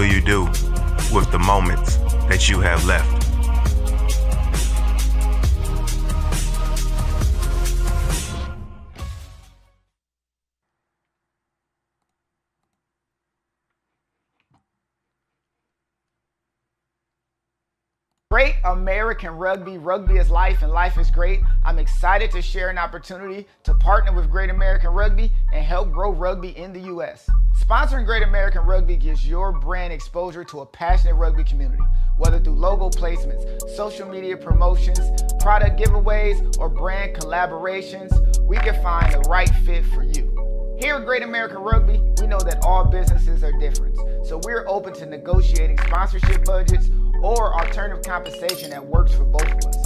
will you do with the moments that you have left? Great American Rugby. Rugby is life and life is great. I'm excited to share an opportunity to partner with Great American Rugby and help grow rugby in the U.S. Sponsoring Great American Rugby gives your brand exposure to a passionate rugby community, whether through logo placements, social media promotions, product giveaways, or brand collaborations. We can find the right fit for you. Here at Great American Rugby, we know that all businesses are different, so we're open to negotiating sponsorship budgets or alternative compensation that works for both of us.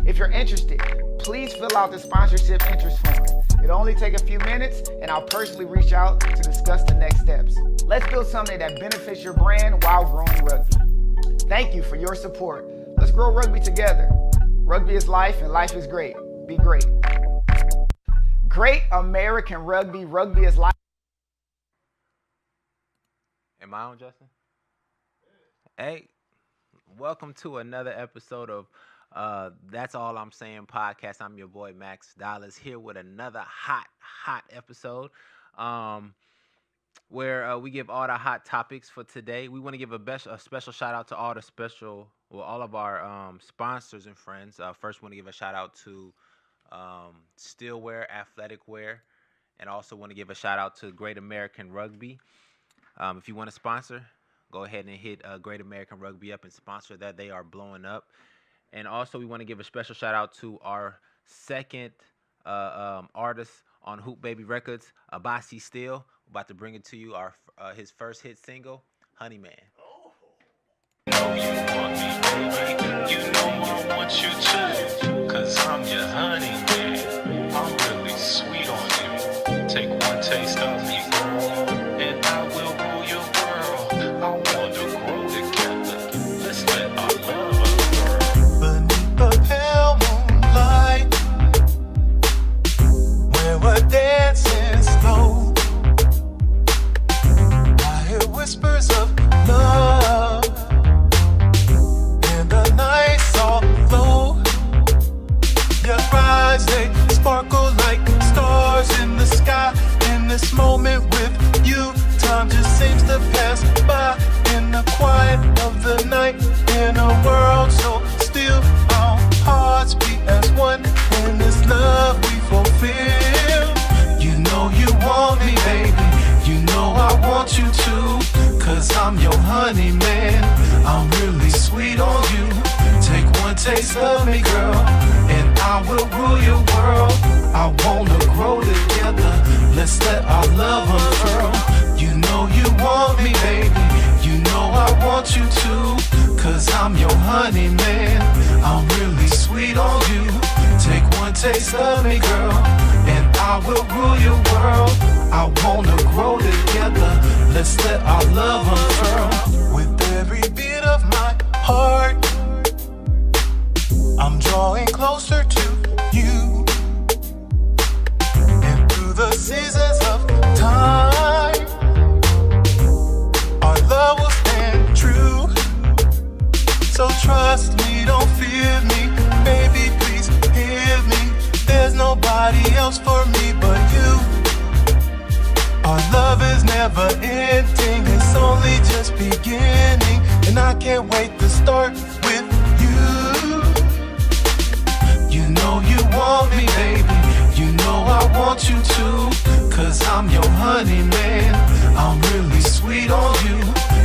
If you're interested, please fill out the sponsorship interest form. It'll only take a few minutes, and I'll personally reach out to discuss the next steps. Let's build something that benefits your brand while growing rugby. Thank you for your support. Let's grow rugby together. Rugby is life, and life is great. Be great. Great American Rugby. Rugby is life. Am I on, Justin? Hey, welcome to another episode of That's All I'm Saying podcast. I'm your boy Max Dollars here with another hot episode where we give all the hot topics for today. We want to give a special shout out to all of our sponsors and friends. First, we want to give a shout out to Steelwear, Athletic Wear, and also want to give a shout out to Great American Rugby. If you want to sponsor, go ahead and hit Great American Rugby up and sponsor that. They are blowing up. And also, we want to give a special shout out to our second artist on Hoop Baby Records, Abasi Steele. About to bring it to you, his first hit single, Honey Man. You know you want me, baby. You know I want you too. 'Cause I'm your honey man. I'm really sweet on you. Take one taste of me, girl, and I will rule your world. I want to grow together. Let's let our love unfurl. Beneath the pale moonlight, where we're dancing slow, I hear whispers of love, and the night's all low. Your eyes, they sparkle like stars in the sky. In this moment with you, time just seems to pass by. In the quiet of the night, in a world so still, our hearts beat as one. In this love we fulfill. You know you want me, baby. You know I want you too. 'Cause I'm your honey man. I'm really sweet on you. Take one taste of me, girl, and I will rule your world. I wanna grow together. Let's let our love unfurl. You know you want me, baby. You know I want you too. 'Cause I'm your honey man. I'm really sweet on you. Take one taste of me, girl, and I will rule your world. I wanna grow together. Let's let our love unfurl. With every beat of my heart, I'm drawing closer to you. And through the seasons of time, our love will stand true. So trust me, don't fear me. Baby, please hear me. There's nobody else for me but you. Our love is never ending. It's only just beginning. And I can't wait to start with you. You know you want me, baby. You know I want you too. 'Cause I'm your honey man. I'm really sweet on you.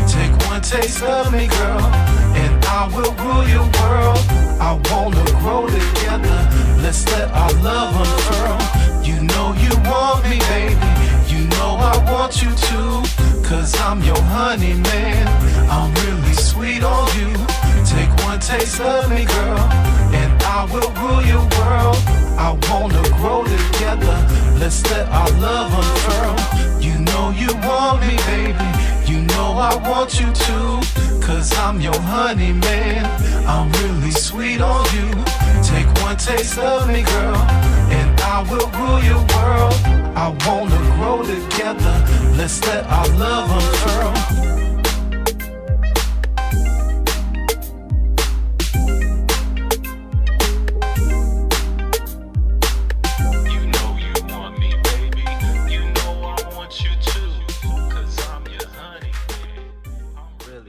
Take one taste of me, girl, and I will rule your world. I wanna grow together. Let's let our love unfurl. You know you want me, baby. You know I want you too. 'Cause I'm your honey man. I'm really sweet on you. Take one taste of me, girl, and I will rule your world. I wanna grow together. Let's let our love unfurl. You know you want me, baby. You know I want you too. 'Cause I'm your honey man. I'm really sweet on you. Take one taste of me, girl, and I will rule your world. I wanna grow together. Let's let our love unfurl.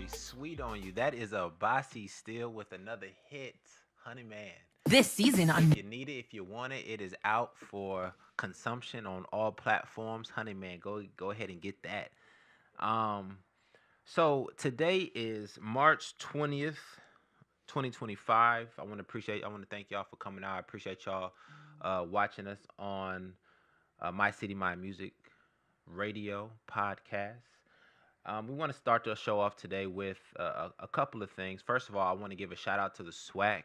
very sweet on you. That is a Bossy Still with another hit, Honey Man. This season on If you need it, if you want it, it is out for consumption on all platforms. Honey Man, go ahead and get that. Um, so today is March 20th, 2025. I want to thank y'all for coming out. I appreciate y'all watching us on My City, My Music radio podcast. We want to start the show off today with a couple of things. First of all, I want to give a shout out to the SWAC,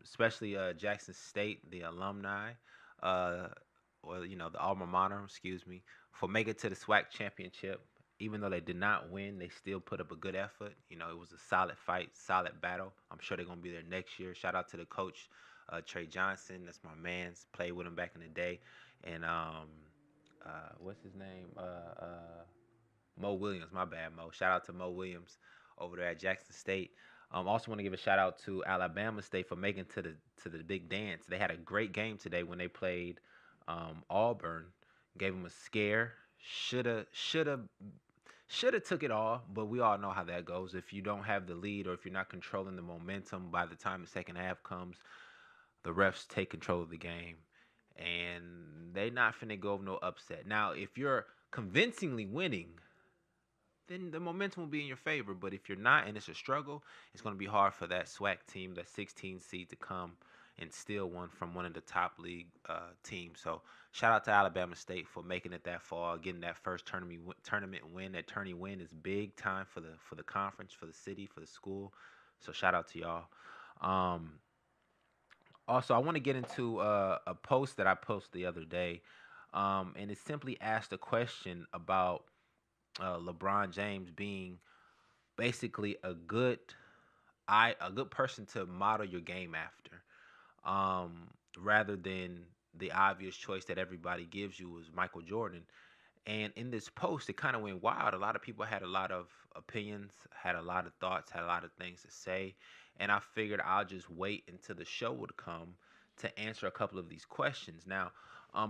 especially Jackson State, the alumni, uh, or the alma mater, excuse me, for making it to the SWAC championship. Even though they did not win, they still put up a good effort. It was a solid fight, solid battle. I'm sure they're gonna be there next year. Shout out to the coach, Trey Johnson. That's my man's. Played with him back in the day, and what's his name? Mo Williams. My bad, Mo. Shout out to Mo Williams over there at Jackson State. Also want to give a shout out to Alabama State for making to the big dance. They had a great game today when they played Auburn. Gave them a scare. Shoulda took it all, but we all know how that goes. If you don't have the lead or if you're not controlling the momentum, by the time the second half comes, the refs take control of the game, and they not finna go no upset. Now, if you're convincingly winning, then the momentum will be in your favor. But if you're not and it's a struggle, it's going to be hard for that SWAC team, that 16 seed, to come and steal one from one of the top league teams. So shout out to Alabama State for making it that far, getting that first tournament win. That tourney win is big time for the conference, for the city, for the school. So shout out to y'all. Also, I want to get into a post that I posted the other day, and it simply asked a question about LeBron James being basically a good person to model your game after, rather than the obvious choice that everybody gives you is Michael Jordan. And in this post, it kind of went wild. A lot of people had a lot of opinions, had a lot of thoughts, had a lot of things to say. And I figured I'll just wait until the show would come to answer a couple of these questions. Now,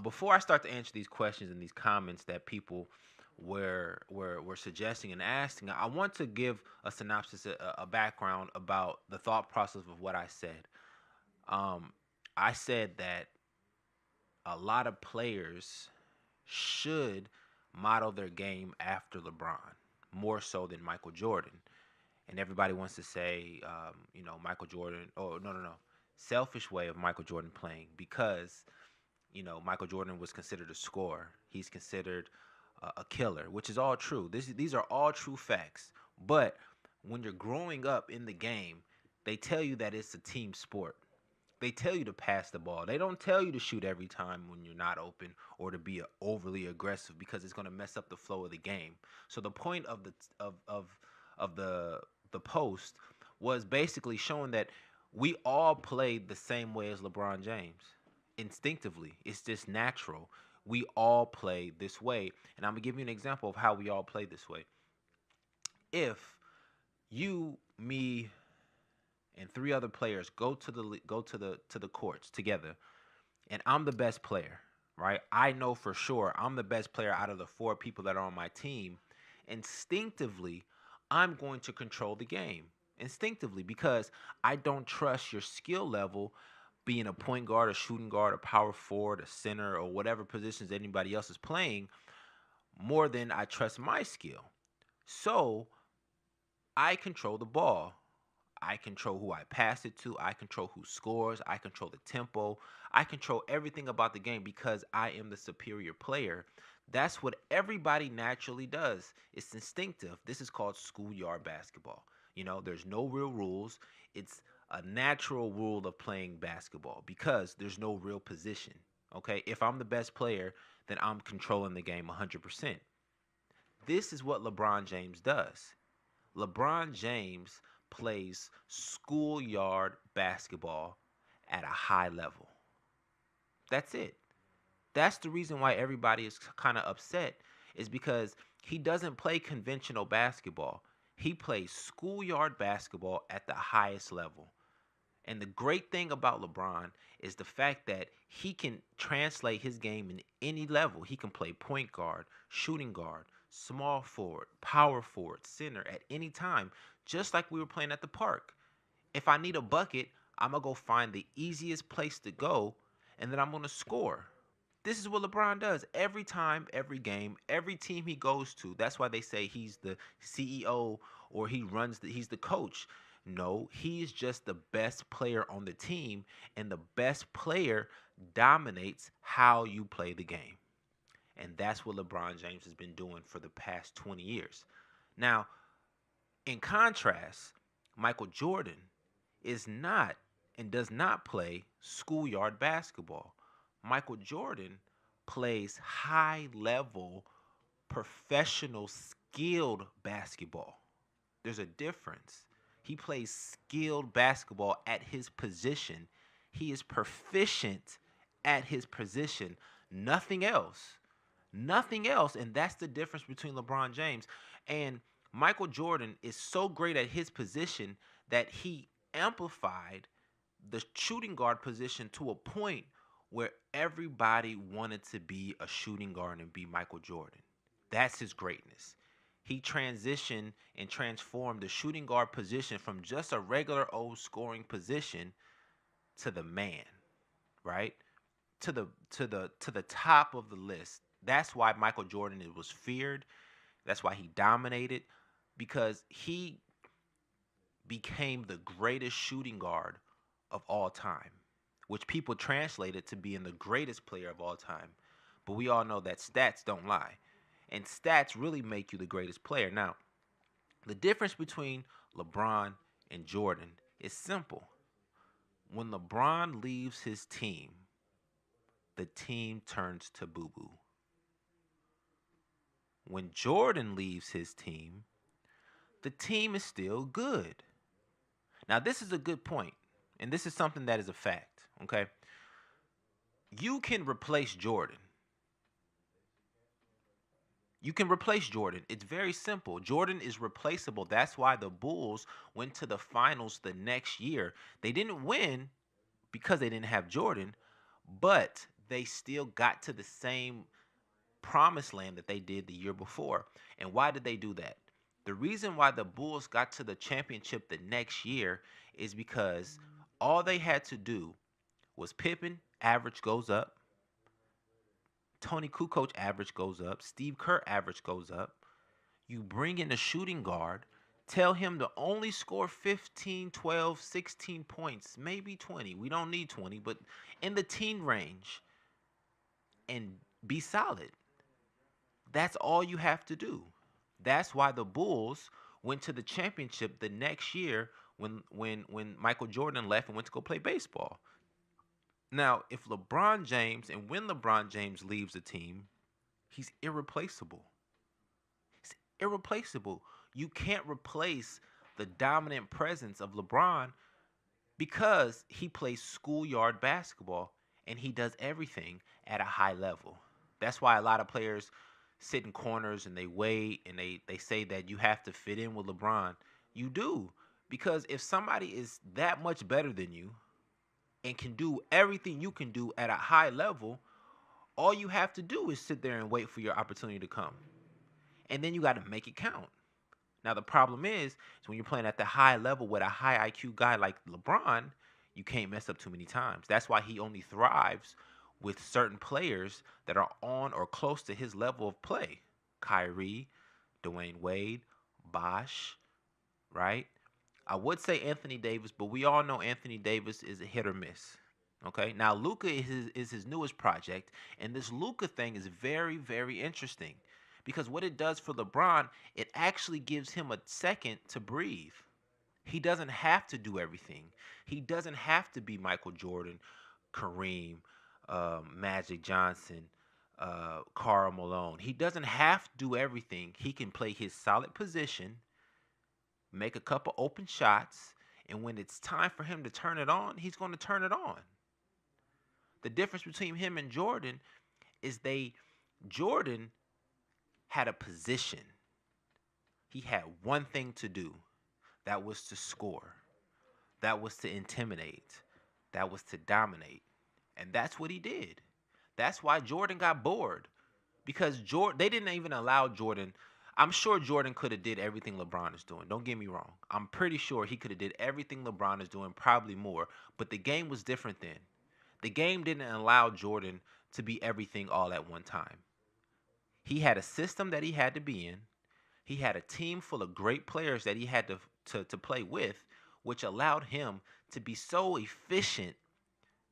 before I start to answer these questions and these comments that people were suggesting and asking, I want to give a synopsis, a background about the thought process of what I said. I said that a lot of players should model their game after LeBron, more so than Michael Jordan. And everybody wants to say, Michael Jordan. Oh, no. Selfish way of Michael Jordan playing, because, Michael Jordan was considered a scorer. He's considered a killer, which is all true. These are all true facts. But when you're growing up in the game, they tell you that it's a team sport. They tell you to pass the ball. They don't tell you to shoot every time when you're not open, or to be overly aggressive, because it's going to mess up the flow of the game. So the point of the post was basically showing that we all play the same way as LeBron James. Instinctively, it's just natural. We all play this way, and I'm gonna give you an example of how we all play this way. If you, me, and three other players go to the courts together, and I'm the best player, right? I know for sure I'm the best player out of the four people that are on my team. Instinctively, I'm going to control the game. Instinctively, because I don't trust your skill level, being a point guard, a shooting guard, a power forward, a center, or whatever positions anybody else is playing, more than I trust my skill. So I control the ball. I control who I pass it to. I control who scores. I control the tempo. I control everything about the game because I am the superior player. That's what everybody naturally does. It's instinctive. This is called schoolyard basketball. There's no real rules. It's a natural rule of playing basketball because there's no real position. Okay? If I'm the best player, then I'm controlling the game 100%. This is what LeBron James does. LeBron James plays schoolyard basketball at a high level. That's it. That's the reason why everybody is kind of upset, is because he doesn't play conventional basketball. He plays schoolyard basketball at the highest level. And the great thing about LeBron is the fact that he can translate his game in any level. He can play point guard, shooting guard, small forward, power forward, center at any time, just like we were playing at the park. If I need a bucket, I'm going to go find the easiest place to go, and then I'm going to score. This is what LeBron does every time, every game, every team he goes to. That's why they say he's the CEO or he's the coach. No, he's just the best player on the team, and the best player dominates how you play the game. And that's what LeBron James has been doing for the past 20 years. Now, in contrast, Michael Jordan is not and does not play schoolyard basketball. Michael Jordan plays high level, professional, skilled basketball. There's a difference. He plays skilled basketball at his position. He is proficient at his position. Nothing else. Nothing else. And that's the difference between LeBron James. And Michael Jordan is so great at his position that he amplified the shooting guard position to a point where everybody wanted to be a shooting guard and be Michael Jordan. That's his greatness. He transitioned and transformed the shooting guard position from just a regular old scoring position to the man, right? To the top of the list. That's why Michael Jordan was feared. That's why he dominated, because he became the greatest shooting guard of all time, which people translated to being the greatest player of all time. But we all know that stats don't lie. And stats really make you the greatest player. Now, the difference between LeBron and Jordan is simple. When LeBron leaves his team, the team turns to boo-boo. When Jordan leaves his team, the team is still good. Now, this is a good point, and this is something that is a fact, okay? You can replace Jordan. You can replace Jordan. It's very simple. Jordan is replaceable. That's why the Bulls went to the finals the next year. They didn't win because they didn't have Jordan, but they still got to the same promised land that they did the year before. And why did they do that? The reason why the Bulls got to the championship the next year is because all they had to do was Pippen, average goes up. Tony Kukoc average goes up. Steve Kerr average goes up. You bring in a shooting guard, tell him to only score 15, 12, 16 points, maybe 20. We don't need 20, but in the teen range, and be solid. That's all you have to do. That's why the Bulls went to the championship the next year when Michael Jordan left and went to go play baseball. Now, if LeBron James, and when LeBron James leaves a team, he's irreplaceable. He's irreplaceable. You can't replace the dominant presence of LeBron because he plays schoolyard basketball and he does everything at a high level. That's why a lot of players sit in corners and they wait and they say that you have to fit in with LeBron. You do. Because if somebody is that much better than you and can do everything you can do at a high level, all you have to do is sit there and wait for your opportunity to come. And then you got to make it count. Now, the problem is when you're playing at the high level with a high IQ guy like LeBron, you can't mess up too many times. That's why he only thrives with certain players that are on or close to his level of play. Kyrie, Dwayne Wade, Bosh, right? I would say Anthony Davis, but we all know Anthony Davis is a hit or miss. Okay? Now, Luka is his newest project, and this Luka thing is very, very interesting because what it does for LeBron, it actually gives him a second to breathe. He doesn't have to do everything. He doesn't have to be Michael Jordan, Kareem, Magic Johnson, Karl Malone. He doesn't have to do everything. He can play his solid position, make a couple open shots, and when it's time for him to turn it on, he's going to turn it on. The difference between him and Jordan is Jordan had a position. He had one thing to do. That was to score. That was to intimidate. That was to dominate. And that's what he did. That's why Jordan got bored. because they didn't even allow Jordan. I'm sure Jordan could have did everything LeBron is doing. Don't get me wrong. I'm pretty sure he could have did everything LeBron is doing, probably more. But the game was different then. The game didn't allow Jordan to be everything all at one time. He had a system that he had to be in. He had a team full of great players that he had to play with, which allowed him to be so efficient,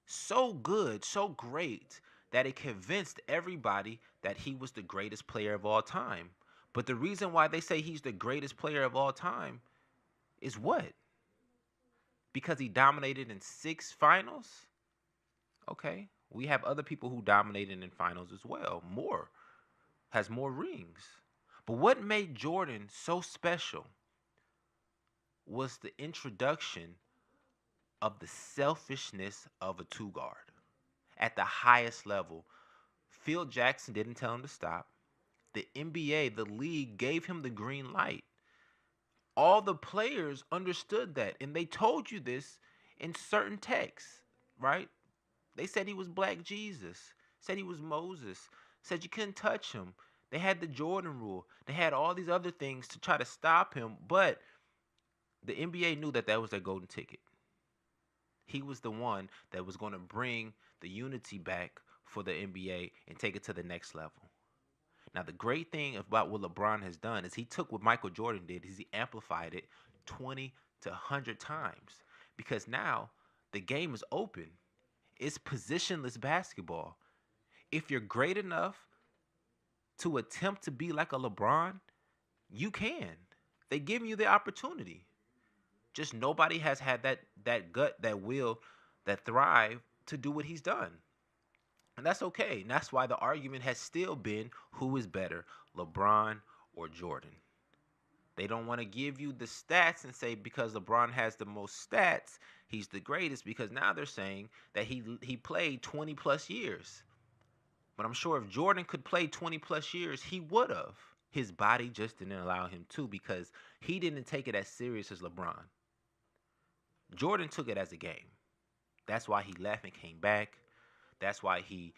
so good, so great, that it convinced everybody that he was the greatest player of all time. But the reason why they say he's the greatest player of all time is what? Because he dominated in 6 finals? Okay. We have other people who dominated in finals as well. Has more rings. But what made Jordan so special was the introduction of the selfishness of a two guard at the highest level. Phil Jackson didn't tell him to stop. The NBA, the league, gave him the green light. All the players understood that, and they told you this in certain texts, right? They said he was Black Jesus, said he was Moses, said you couldn't touch him. They had the Jordan rule. They had all these other things to try to stop him, but the NBA knew that was their golden ticket. He was the one that was going to bring the unity back for the NBA and take it to the next level. Now, the great thing about what LeBron has done is he took what Michael Jordan did, is he amplified it 20 to 100 times. Because now the game is open. It's positionless basketball. If you're great enough to attempt to be like a LeBron, you can. They give you the opportunity. Just nobody has had that gut, that will, that thrive to do what he's done. And that's okay. And that's why the argument has still been who is better, LeBron or Jordan. They don't want to give you the stats and say because LeBron has the most stats, he's the greatest, because now they're saying that he played 20 plus years. But I'm sure if Jordan could play 20 plus years, he would have. His body just didn't allow him to, because he didn't take it as serious as LeBron. Jordan took it as a game. That's why he left and came back. That's why he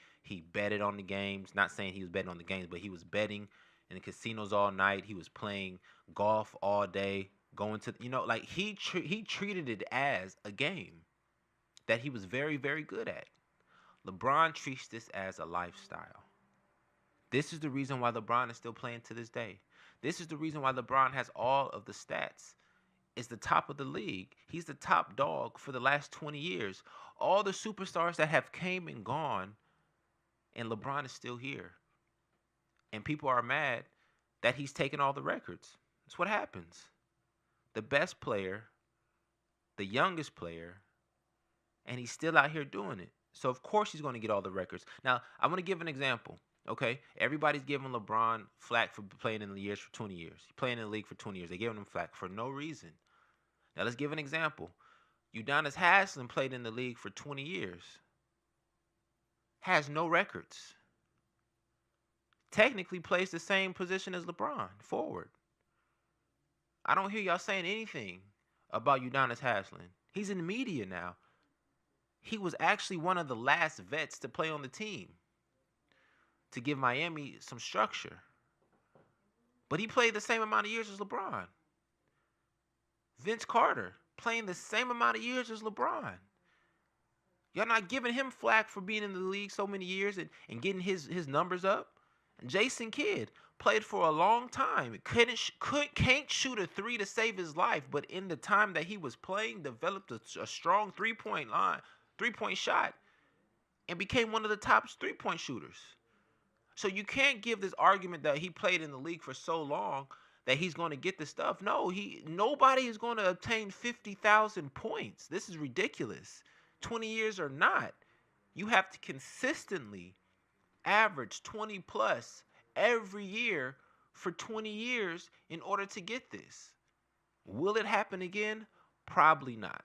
betted on the games. Not saying he was betting on the games, but he was betting in the casinos all night. He was playing golf all day, going to, like he treated it as a game that he was very, very good at. LeBron treats this as a lifestyle. This is the reason why LeBron is still playing to this day. This is the reason why LeBron has all of the stats. Is the top of the league. He's the top dog for the last 20 years. All the superstars that have came and gone, and LeBron is still here. And people are mad that he's taken all the records. That's what happens. The best player, the youngest player, and he's still out here doing it. So, of course, he's going to get all the records. Now, I'm going to give an example, okay? Everybody's giving LeBron flack for playing in the years for 20 years. He's playing in the league for 20 years. They're giving him flack for no reason. Now, let's give an example. Udonis Haslem played in the league for 20 years. Has no records. Technically plays the same position as LeBron, forward. I don't hear y'all saying anything about Udonis Haslem. He's in the media now. He was actually one of the last vets to play on the team to give Miami some structure. But he played the same amount of years as LeBron. Vince Carter playing the same amount of years as LeBron. Y'all not giving him flack for being in the league so many years and getting his numbers up. And Jason Kidd played for a long time. Can't shoot a three to save his life, but in the time that he was playing, developed a strong three-point shot, and became one of the top three-point shooters. So you can't give this argument that he played in the league for so long that he's going to get this stuff. No, nobody is going to obtain 50,000 points. This is ridiculous. 20 years or not, you have to consistently average 20 plus every year for 20 years in order to get this. Will it happen again? Probably not.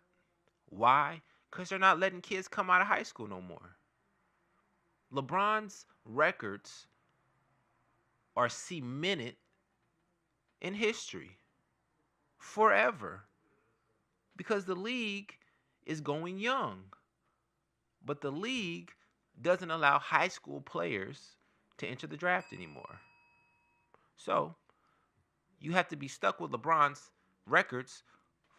Why? Because they're not letting kids come out of high school no more. LeBron's records are cemented in history forever because the league is going young. But the league doesn't allow high school players to enter the draft anymore. So you have to be stuck with LeBron's records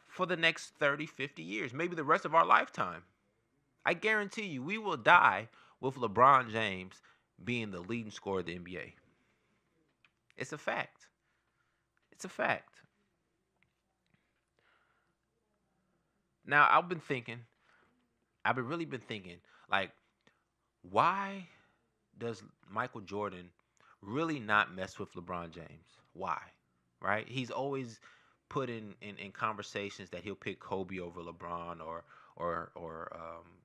for the next 30, 50 years, maybe the rest of our lifetime. I guarantee you, we will die with LeBron James being the leading scorer of the NBA. It's a fact. It's a fact. Now, I've really been thinking, like, why does Michael Jordan really not mess with LeBron James? Why? Right? He's always put in conversations that he'll pick Kobe over LeBron or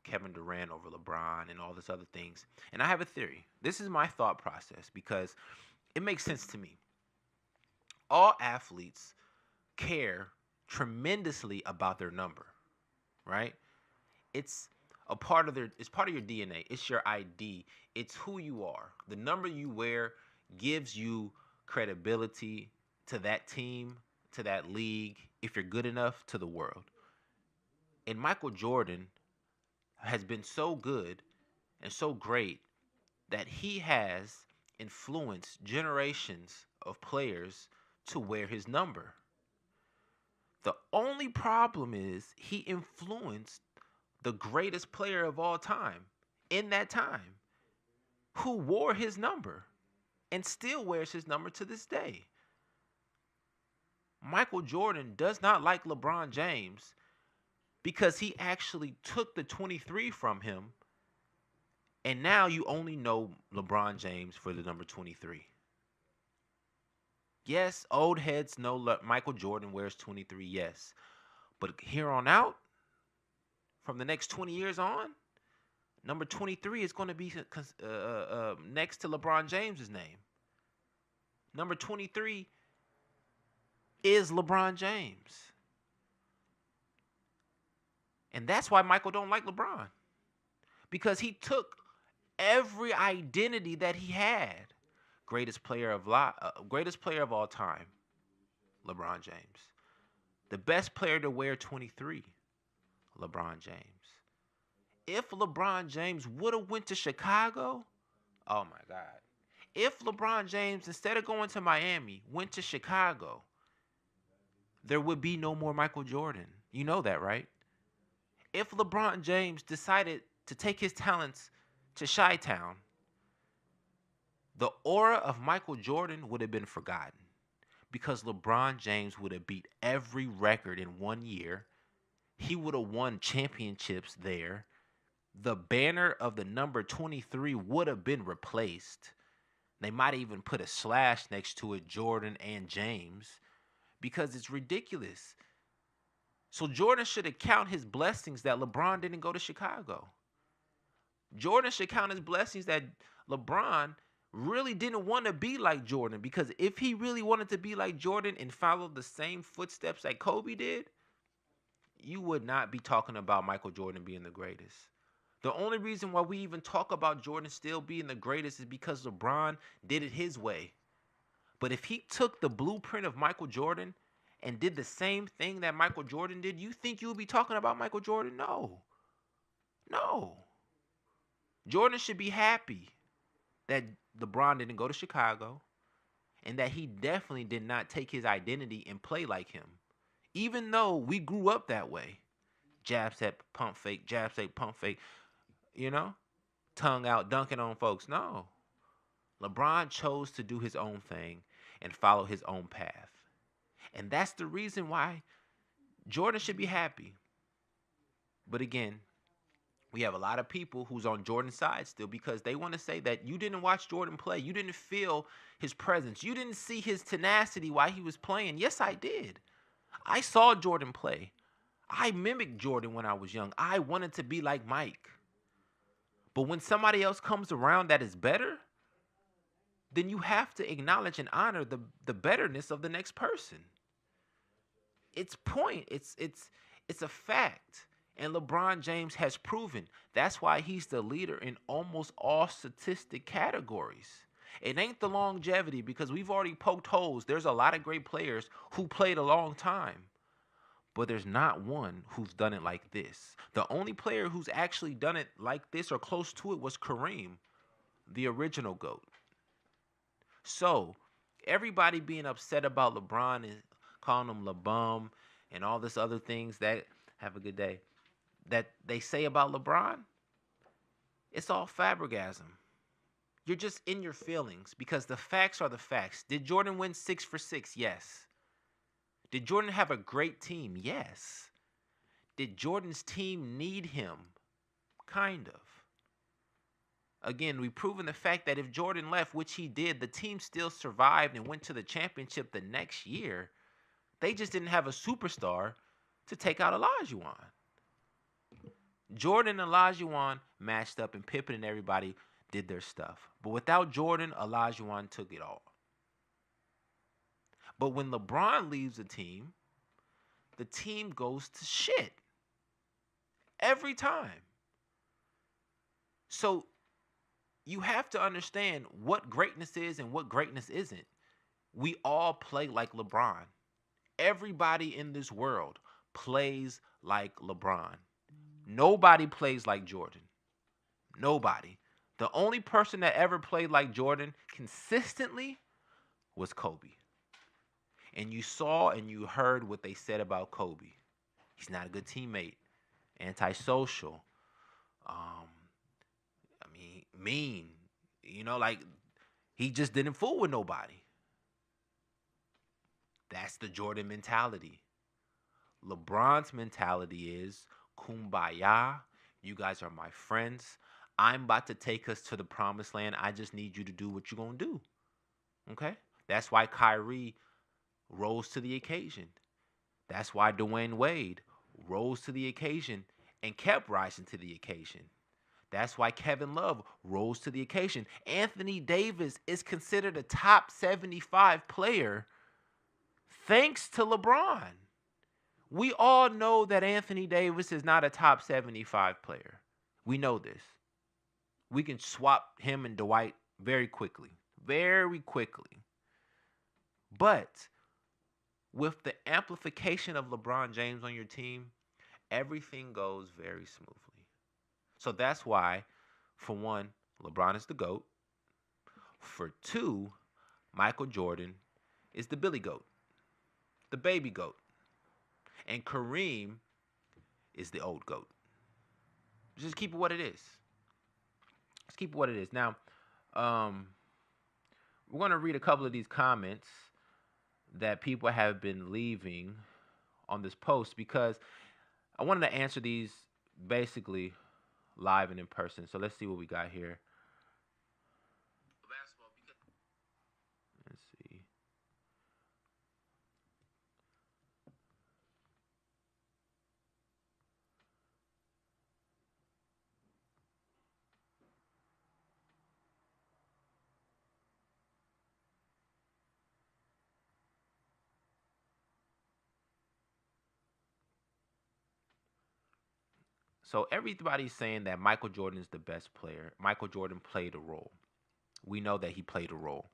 Kevin Durant over LeBron and all this other things. And I have a theory. This is my thought process because it makes sense to me. All athletes care tremendously about their number, right? It's part of your DNA. It's your ID. It's who you are. The number you wear gives you credibility to that team, to that league, if you're good enough, to the world. And Michael Jordan has been so good and so great that he has influenced generations of players to wear his number. The only problem is he influenced the greatest player of all time in that time who wore his number and still wears his number to this day. Michael Jordan does not like LeBron James because he actually took the 23 from him, and now you only know LeBron James for the number 23. Yes, old heads know Michael Jordan wears 23, yes. But here on out, from the next 20 years on, number 23 is going to be next to LeBron James's name. Number 23 is LeBron James. And that's why Michael don't like LeBron. Because he took every identity that he had. Greatest player of all time, LeBron James. The best player to wear 23, LeBron James. If LeBron James would have went to Chicago, oh my God. If LeBron James, instead of going to Miami, went to Chicago, there would be no more Michael Jordan. You know that, right? If LeBron James decided to take his talents to Chi-Town, the aura of Michael Jordan would have been forgotten because LeBron James would have beat every record in 1 year. He would have won championships there. The banner of the number 23 would have been replaced. They might even put a slash next to it, Jordan and James, because it's ridiculous. So Jordan should count his blessings that LeBron didn't go to Chicago. Jordan should count his blessings that LeBron really didn't want to be like Jordan, because if he really wanted to be like Jordan and follow the same footsteps that Kobe did, you would not be talking about Michael Jordan being the greatest. The only reason why we even talk about Jordan still being the greatest is because LeBron did it his way. But if he took the blueprint of Michael Jordan and did the same thing that Michael Jordan did, you think you would be talking about Michael Jordan? No. Jordan should be happy that LeBron didn't go to Chicago and that he definitely did not take his identity and play like him. Even though we grew up that way. Jab step, pump fake, jab step, pump fake. You know? Tongue out, dunking on folks. No. LeBron chose to do his own thing and follow his own path. And that's the reason why Jordan should be happy. But again, we have a lot of people who's on Jordan's side still because they want to say that you didn't watch Jordan play. You didn't feel his presence. You didn't see his tenacity while he was playing. Yes, I did. I saw Jordan play. I mimicked Jordan when I was young. I wanted to be like Mike. But when somebody else comes around that is better, then you have to acknowledge and honor the betterness of the next person. It's a fact. And LeBron James has proven. That's why he's the leader in almost all statistic categories. It ain't the longevity because we've already poked holes. There's a lot of great players who played a long time. But there's not one who's done it like this. The only player who's actually done it like this or close to it was Kareem, the original GOAT. So, everybody being upset about LeBron and calling him LeBum and all this other things that have a good day that they say about LeBron, it's all fabrigasm. You're just in your feelings because the facts are the facts. Did Jordan win 6 for 6? Yes. Did Jordan have a great team? Yes. Did Jordan's team need him? Kind of. Again, we've proven the fact that if Jordan left, which he did, the team still survived and went to the championship the next year. They just didn't have a superstar to take out Olajuwon. Jordan and Olajuwon matched up, and Pippen and everybody did their stuff. But without Jordan, Olajuwon took it all. But when LeBron leaves the team goes to shit. Every time. So you have to understand what greatness is and what greatness isn't. We all play like LeBron. Everybody in this world plays like LeBron. Nobody plays like Jordan. Nobody. The only person that ever played like Jordan consistently was Kobe. And you saw and you heard what they said about Kobe. He's not a good teammate. Antisocial. Mean. He just didn't fool with nobody. That's the Jordan mentality. LeBron's mentality is kumbaya. You guys are my friends. I'm about to take us to the promised land. I just need you to do what you're going to do. Okay? That's why Kyrie rose to the occasion. That's why Dwayne Wade rose to the occasion and kept rising to the occasion. That's why Kevin Love rose to the occasion. Anthony Davis is considered a top 75 player thanks to LeBron. We all know that Anthony Davis is not a top 75 player. We know this. We can swap him and Dwight very quickly. Very quickly. But with the amplification of LeBron James on your team, everything goes very smoothly. So that's why, for one, LeBron is the GOAT. For two, Michael Jordan is the Billy GOAT, the baby GOAT. And Kareem is the old GOAT. Just keep it what it is. Just keep it what it is. Now, we're going to read a couple of these comments that people have been leaving on this post because I wanted to answer these basically live and in person. So let's see what we got here. Let's see. So everybody's saying that Michael Jordan is the best player. Michael Jordan played a role. We know that he played a role.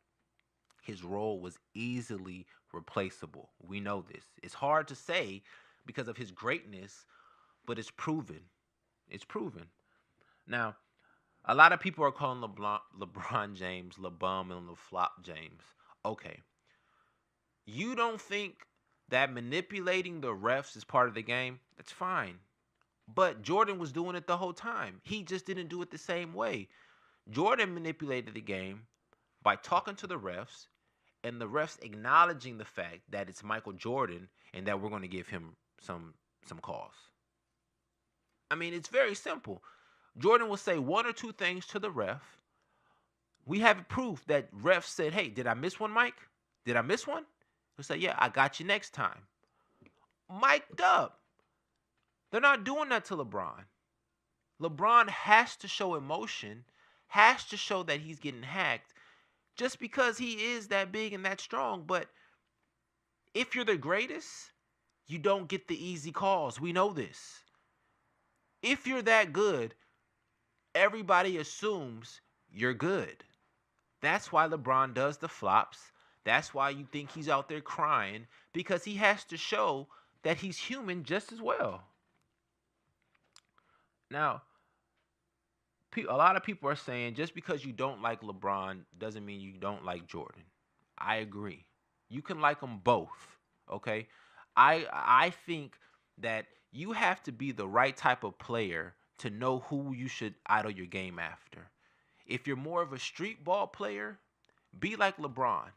His role was easily replaceable. We know this. It's hard to say because of his greatness, but it's proven. It's proven. Now, a lot of people are calling LeBron James LeBum and LeFlop James. Okay. You don't think that manipulating the refs is part of the game? That's fine. But Jordan was doing it the whole time. He just didn't do it the same way. Jordan manipulated the game by talking to the refs and the refs acknowledging the fact that it's Michael Jordan and that we're going to give him some calls. I mean, it's very simple. Jordan will say one or two things to the ref. We have proof that refs said, hey, did I miss one, Mike? Did I miss one? He'll say, yeah, I got you next time. Mic'd up. They're not doing that to LeBron. LeBron has to show emotion, has to show that he's getting hacked just because he is that big and that strong. But if you're the greatest, you don't get the easy calls. We know this. If you're that good, everybody assumes you're good. That's why LeBron does the flops. That's why you think he's out there crying, because he has to show that he's human just as well. Now, A lot of people are saying just because you don't like LeBron doesn't mean you don't like Jordan. I agree. You can like them both. Okay. I think that you have to be the right type of player to know who you should idle your game after. If you're more of a street ball player, be like LeBron.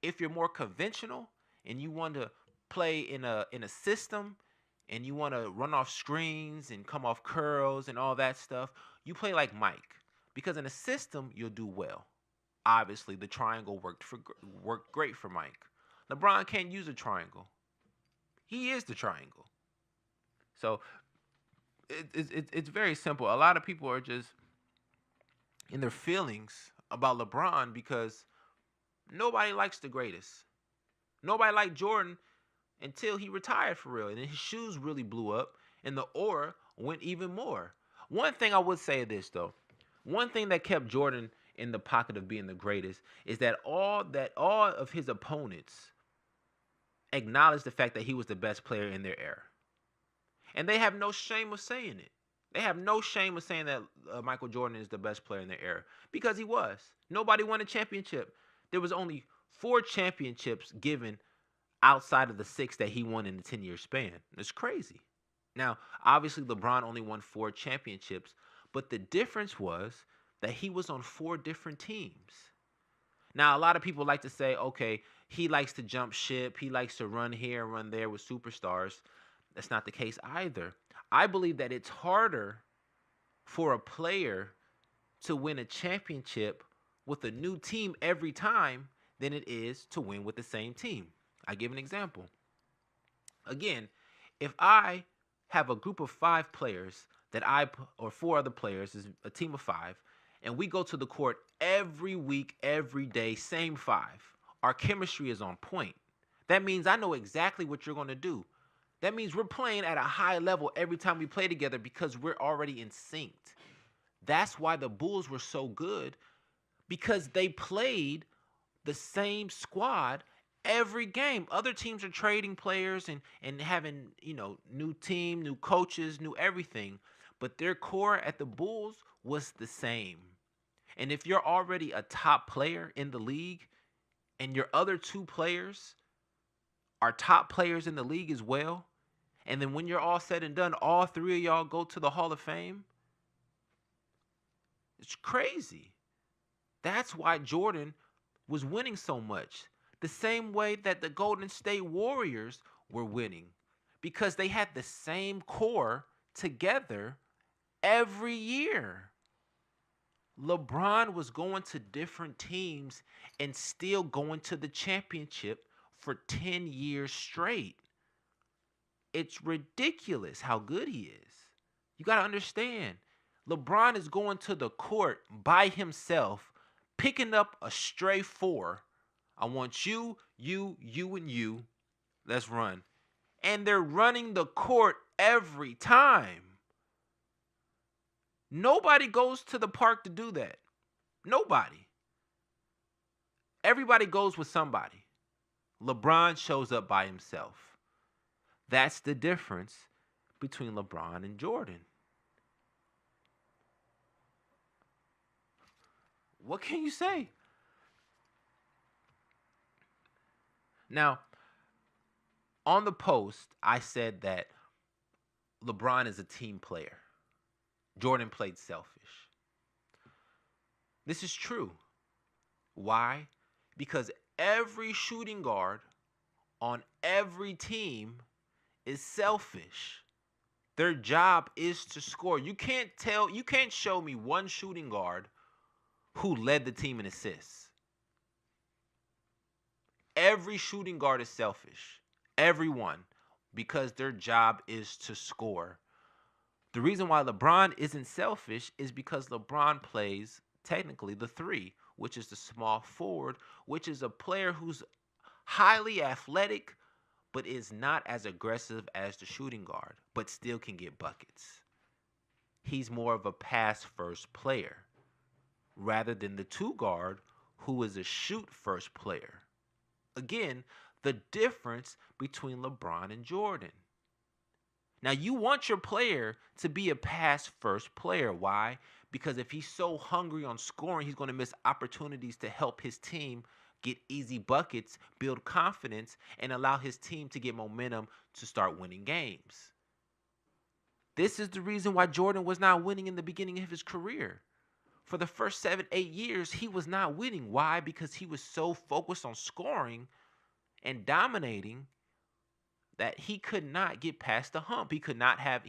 If you're more conventional and you want to play in a system and you want to run off screens and come off curls and all that stuff, you play like Mike. Because in a system, you'll do well. Obviously, the triangle worked great for Mike. LeBron can't use a triangle. He is the triangle. So it's very simple. A lot of people are just in their feelings about LeBron because nobody likes the greatest. Nobody liked Jordan until he retired for real. And then his shoes really blew up and the aura went even more. One thing I would say this though. One thing that kept Jordan in the pocket of being the greatest is that all of his opponents acknowledged the fact that he was the best player in their era. And they have no shame of saying it. They have no shame of saying that Michael Jordan is the best player in their era because he was. Nobody won a championship. There was only 4 championships given outside of the 6 that he won in the 10-year span. It's crazy. Now, obviously, LeBron only won 4 championships, but the difference was that he was on 4 different teams. Now, a lot of people like to say, okay, he likes to jump ship. He likes to run here and run there with superstars. That's not the case either. I believe that it's harder for a player to win a championship with a new team every time than it is to win with the same team. I give an example. Again, if I have a group of 5 players or 4 other players, is a team of 5, and we go to the court every week, every day, same 5, our chemistry is on point. That means I know exactly what you're going to do. That means we're playing at a high level every time we play together because we're already in sync. That's why the Bulls were so good, because they played the same squad every game. Other teams are trading players and having, new team, new coaches, new everything. But their core at the Bulls was the same. And if you're already a top player in the league and your other 2 players are top players in the league as well, and then when you're all said and done, all 3 of y'all go to the Hall of Fame, it's crazy. That's why Jordan was winning so much. The same way that the Golden State Warriors were winning, because they had the same core together every year. LeBron was going to different teams and still going to the championship for 10 years straight. It's ridiculous how good he is. You got to understand, LeBron is going to the court by himself, picking up a stray 4. I want you, and you. Let's run. And they're running the court every time. Nobody goes to the park to do that. Nobody. Everybody goes with somebody. LeBron shows up by himself. That's the difference between LeBron and Jordan. What can you say? Now, on the post, I said that LeBron is a team player. Jordan played selfish. This is true. Why? Because every shooting guard on every team is selfish. Their job is to score. You can't show me one shooting guard who led the team in assists. Every shooting guard is selfish. Everyone. Because their job is to score. The reason why LeBron isn't selfish is because LeBron plays technically the 3, which is the small forward, which is a player who's highly athletic, but is not as aggressive as the shooting guard, but still can get buckets. He's more of a pass-first player rather than the 2 guard who is a shoot-first player. Again, the difference between LeBron and Jordan. Now, you want your player to be a pass-first player. Why? Because if he's so hungry on scoring, he's going to miss opportunities to help his team get easy buckets, build confidence, and allow his team to get momentum to start winning games. This is the reason why Jordan was not winning in the beginning of his career. For the first 7-8 years, he was not winning. Why? Because he was so focused on scoring and dominating that he could not get past the hump. He did not have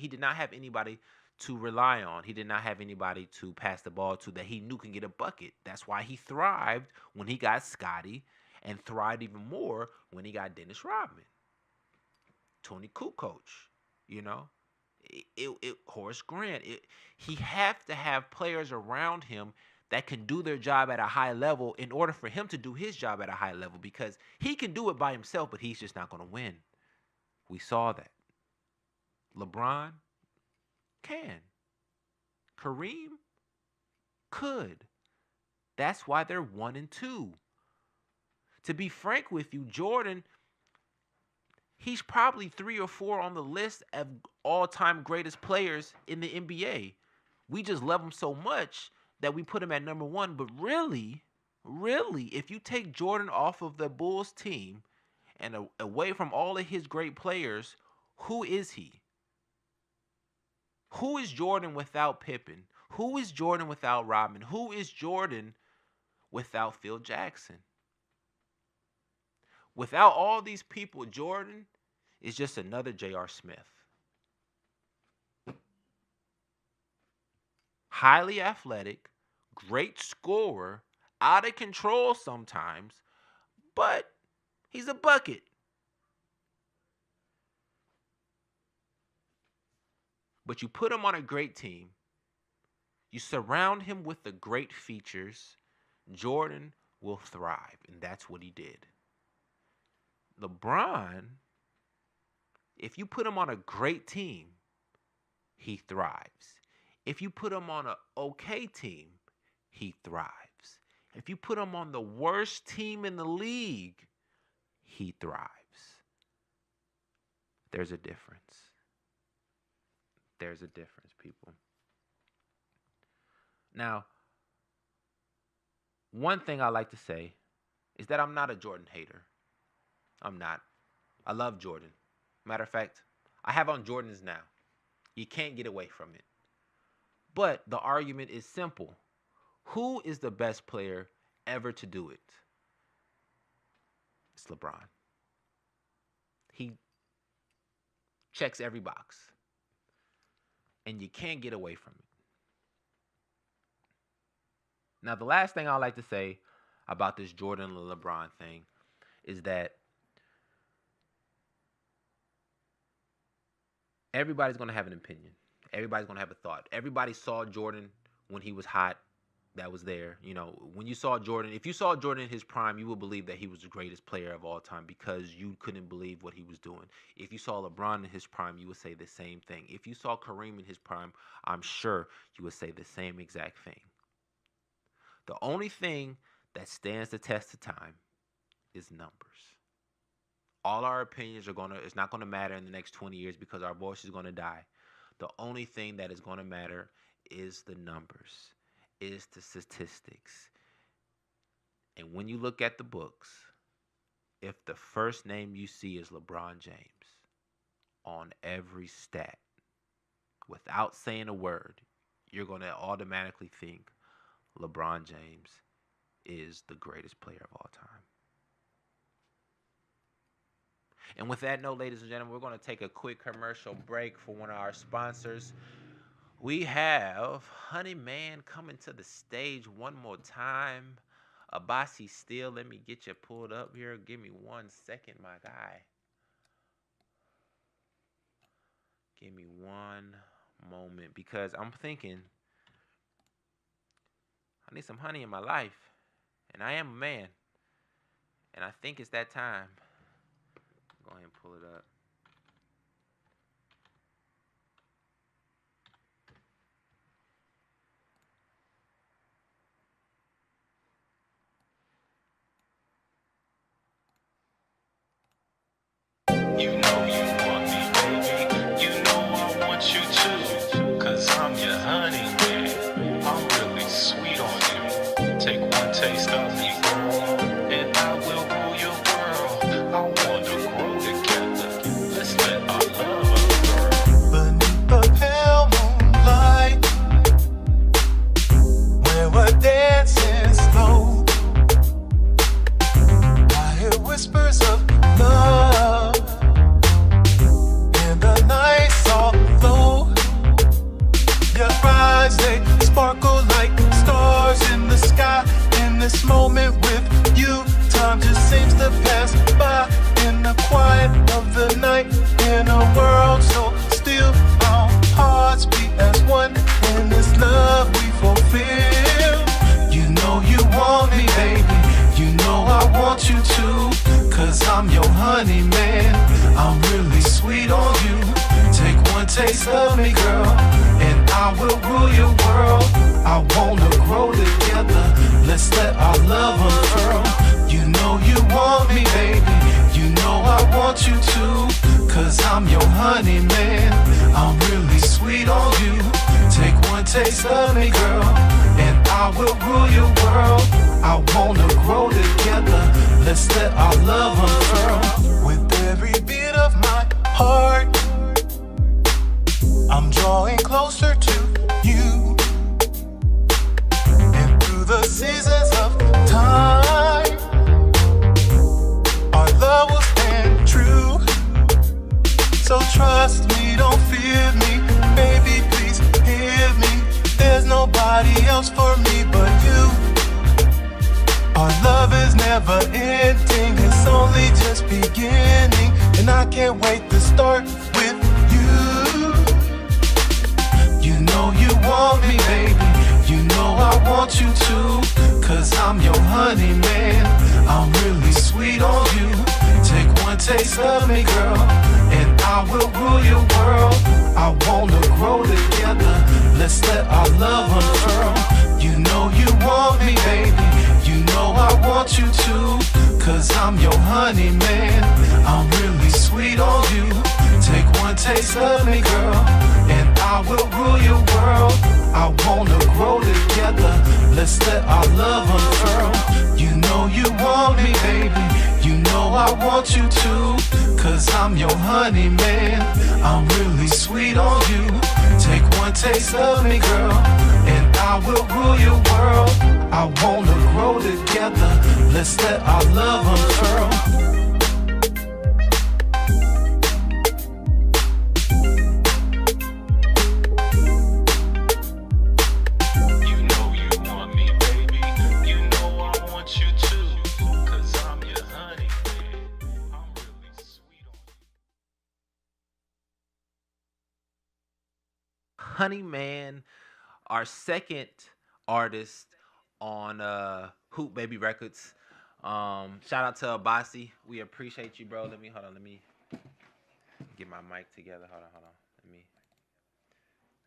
anybody to rely on. He did not have anybody to pass the ball to that he knew can get a bucket. That's why he thrived when he got Scotty, and thrived even more when he got Dennis Rodman, Tony Kukoc, Horace Grant. He have to have players around him that can do their job at a high level in order for him to do his job at a high level, because he can do it by himself, but he's just not going to win. We saw that. LeBron can. Kareem could. That's why they're 1 and 2. To be frank with you, Jordan, he's probably 3 or 4 on the list of all-time greatest players in the NBA. We just love him so much that we put him at number 1. But really, if you take Jordan off of the Bulls team and away from all of his great players, who is he? Who is Jordan without Pippen? Who is Jordan without Rodman? Who is Jordan without Phil Jackson? Without all these people, Jordan is just another J.R. Smith. Highly athletic, great scorer, out of control sometimes, but he's a bucket. But you put him on a great team, you surround him with the great features, Jordan will thrive, and that's what he did. LeBron, if you put him on a great team, he thrives. If you put him on an okay team, he thrives. If you put him on the worst team in the league, he thrives. There's a difference. There's a difference, people. Now, one thing I like to say is that I'm not a Jordan hater. I'm not. I love Jordan. Matter of fact, I have on Jordans now. You can't get away from it. But the argument is simple. Who is the best player ever to do it? It's LeBron. He checks every box. And you can't get away from it. Now, the last thing I like to say about this Jordan and LeBron thing is that everybody's going to have an opinion. Everybody's going to have a thought. Everybody saw Jordan when he was hot. That was there. When you saw Jordan, if you saw Jordan in his prime, you would believe that he was the greatest player of all time because you couldn't believe what he was doing. If you saw LeBron in his prime, you would say the same thing. If you saw Kareem in his prime, I'm sure you would say the same exact thing. The only thing that stands the test of time is numbers. All our opinions it's not going to matter in the next 20 years because our voice is going to die. The only thing that is going to matter is the numbers, is the statistics. And when you look at the books, if the first name you see is LeBron James on every stat, without saying a word, you're going to automatically think LeBron James is the greatest player of all time. And with that note, ladies and gentlemen, we're going to take a quick commercial break for one of our sponsors. We have Honey Man coming to the stage one more time. Abasi Steele, let me get you pulled up here. Give me 1 second, my guy. Give me one moment because I'm thinking I need some honey in my life. And I am a man. And I think it's that time. Go ahead and pull it up. You know you want me, baby. You know I want you too. 'Cause I'm your honey man. taste of me, girl, and I will rule your world. I wanna grow together. Let's let our love unfurl. Beneath the pale moonlight, where we're dancing slow, I hear whispers of love, and the night's all low. Your eyes, they sparkle like stars in the sky. In this moment with you, time just seems to pass by. In the quiet of the night, in a world so still, our hearts beat as one. In this love we fulfill. You know you want me, baby. You know I want you to. Cause I'm your honey man. I'm really sweet on you. Take one taste of me, girl, and I will rule your world. I wanna grow together. Let's let our love unfurl. You know you want me, baby. You know I want you to. Cause I'm your honey man. I'm really sweet on you. Take one taste of me, girl, and I will rule your world. I wanna grow together. Let's let our love unfurl. With every beat of my heart, I'm drawing closer to you. And through the seasons of time, our love will stand true. So trust me, don't fear me. Baby, please hear me. There's nobody else for me but you. Our love is never ending. It's only just beginning. And I can't wait to start with you. You know you want me, baby. You know I want you to. Cause I'm your honey man. I'm really sweet on you. Take one taste of me, girl, and I will rule your world. I wanna grow together. Let's let our love unfurl. You know you want me, baby. You know I want you to. Cause I'm your honey man. I'm really sweet on you. Take one taste of me, girl, and I will rule your world. I wanna grow together. Let's let our love unfurl. You know you want me, baby. You know I want you to. Cause I'm your honey man. I'm really sweet on you. Take one taste of me, girl, and I will rule your world. I wanna grow together. Let's let our love unfurl. Honey Man, our second artist on Hoop Baby Records. Shout out to Abasi. We appreciate you, bro. Let me get my mic together. Hold on.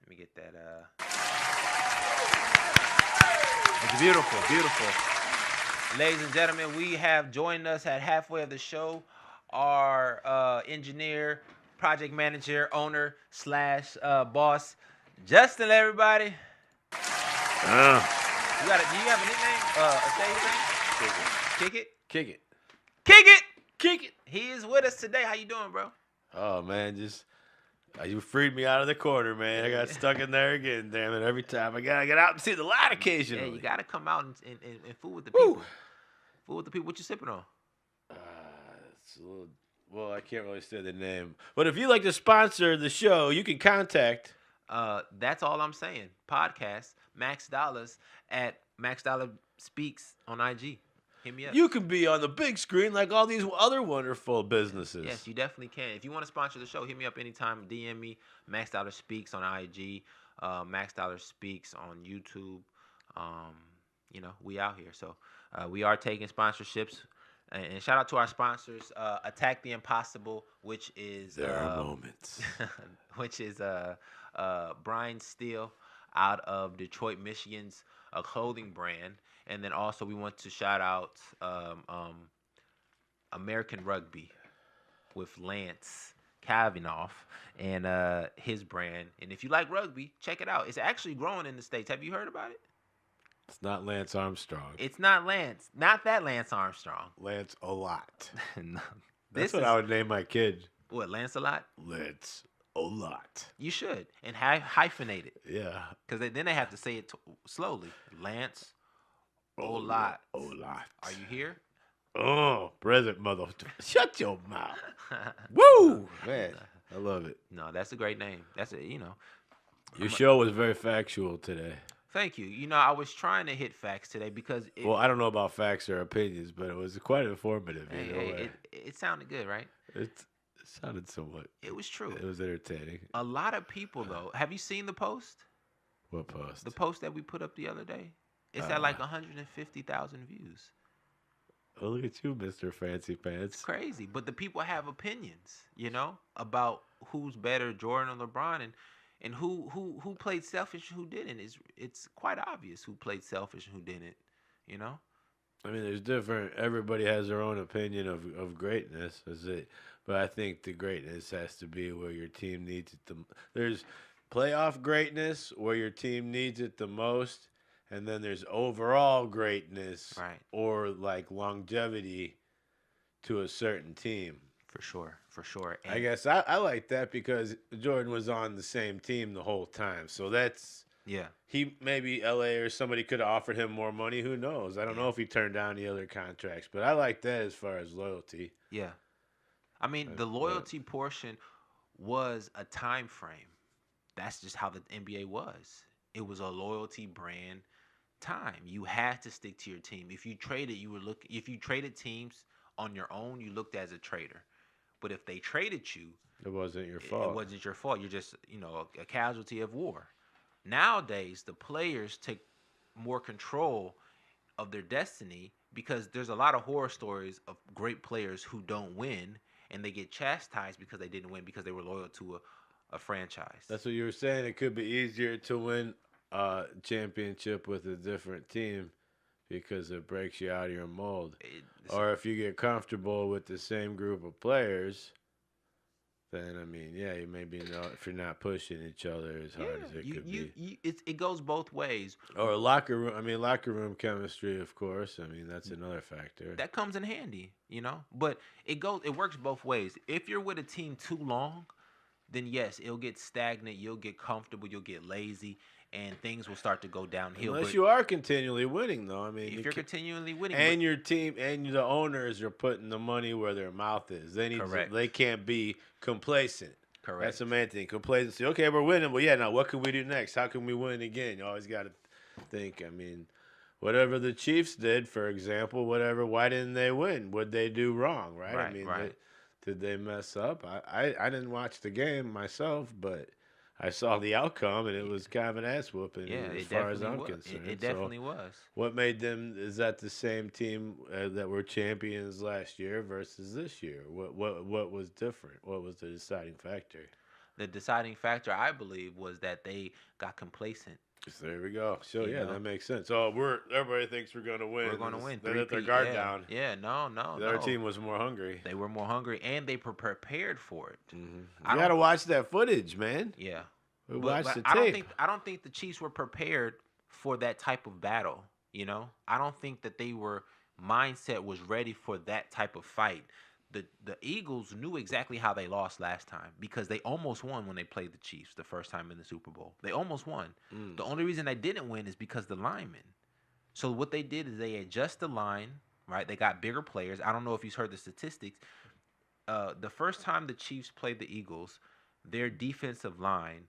Let me get that It's beautiful. Ladies and gentlemen, we have joined us at halfway of the show our engineer, project manager, owner / boss, Justin, everybody. Do you have a nickname? A stage name? Kick it. He is with us today. How you doing, bro? Oh man, you freed me out of the corner, man. I got stuck in there again. Damn it! Every time I gotta get out and see the light occasionally. Yeah, you gotta come out and fool with the people. Fool with the people. What you sipping on? It's a little. Well, I can't really say the name. But if you'd like to sponsor the show, you can contact. That's all I'm saying. Podcast, Max Dollars at Max Dollar Speaks on IG. Hit me up. You can be on the big screen like all these other wonderful businesses. Yes, you definitely can. If you want to sponsor the show, hit me up anytime. DM me, Max Dollar Speaks on IG, Max Dollar Speaks on YouTube. We out here. So we are taking sponsorships. And shout out to our sponsors, Attack the Impossible, which is there are moments, which is Brian Steele out of Detroit, Michigan's a clothing brand, and then also we want to shout out American Rugby with Lance Kavinoff and his brand. And if you like rugby, check it out. It's actually growing in the States. Have you heard about it? It's not Lance Armstrong. It's not Lance. Not that Lance Armstrong. Lance a lot. No. That's what I would name my kid. What, Lance-a-lot? Lance a lot. You should. And hyphenate it. Yeah. Because then they have to say it slowly. Lance a lot. A lot. Are you here? Oh, present mother. Shut your mouth. Woo! Man, I love it. No, that's a great name. That's a, Your show was very factual today. Thank you. I was trying to hit facts today because Well, I don't know about facts or opinions, but it was quite informative. It sounded good, right? It sounded somewhat. It was true. It was entertaining. A lot of people, though. Have you seen the post? What post? The post that we put up the other day. It's at like 150,000 views. Oh, look at you, Mr. Fancy Pants. It's crazy. But the people have opinions, about who's better, Jordan or LeBron, and who played selfish and who didn't. It's quite obvious who played selfish and who didn't, I mean, there's different. Everybody has their own opinion of greatness. But I think the greatness has to be where your team needs it. There's playoff greatness where your team needs it the most, and then there's overall greatness, right, or like longevity to a certain team. For sure. And I guess I like that because Jordan was on the same team the whole time. So that's, he maybe LA or somebody could have offered him more money. Who knows? I don't know if he turned down the other contracts, but I like that as far as loyalty. Yeah. I mean, the loyalty portion was a time frame. That's just how the NBA was. It was a loyalty brand time. You had to stick to your team. If you traded, if you traded teams on your own, you looked as a trader. But if they traded you, it wasn't your fault. It wasn't your fault. You're just, a casualty of war. Nowadays, the players take more control of their destiny because there's a lot of horror stories of great players who don't win and they get chastised because they didn't win because they were loyal to a franchise. That's what you were saying. It could be easier to win a championship with a different team because it breaks you out of your mold. Or if you get comfortable with the same group of players, then, I mean, you maybe if you're not pushing each other as hard as it could be. It goes both ways. Or locker room chemistry, of course. I mean, that's another factor. That comes in handy, But it works both ways. If you're with a team too long, then yes, it'll get stagnant. You'll get comfortable. You'll get lazy. And things will start to go downhill. Unless you are continually winning, though. I mean, if you're continually winning, and your team and the owners are putting the money where their mouth is, they can't be complacent. Correct. That's the main thing. Complacency. Okay, we're winning. Well, now what can we do next? How can we win again? You always got to think. I mean, whatever the Chiefs did, for example, why didn't they win? What'd they do wrong? Right. I mean, did they mess up? I didn't watch the game myself, but I saw the outcome, and it was kind of an ass whooping as far as I'm concerned. It definitely was. What made them, is that the same team that were champions last year versus this year? What was different? What was the deciding factor? The deciding factor, I believe, was that they got complacent. So there we go. So, that makes sense. So everybody thinks we're going to win. We're going to win. They let their guard down. Yeah, no. The other team was more hungry. They were more hungry, and they were prepared for it. Mm-hmm. You got to watch that footage, man. Yeah. Watch the tape. I don't think the Chiefs were prepared for that type of battle. I don't think that mindset was ready for that type of fight. The Eagles knew exactly how they lost last time because they almost won when they played the Chiefs the first time in the Super Bowl. They almost won. The only reason they didn't win is because the linemen. So what they did is they adjust the line, right? They got bigger players. I don't know if you've heard the statistics. The first time the Chiefs played the Eagles, their defensive line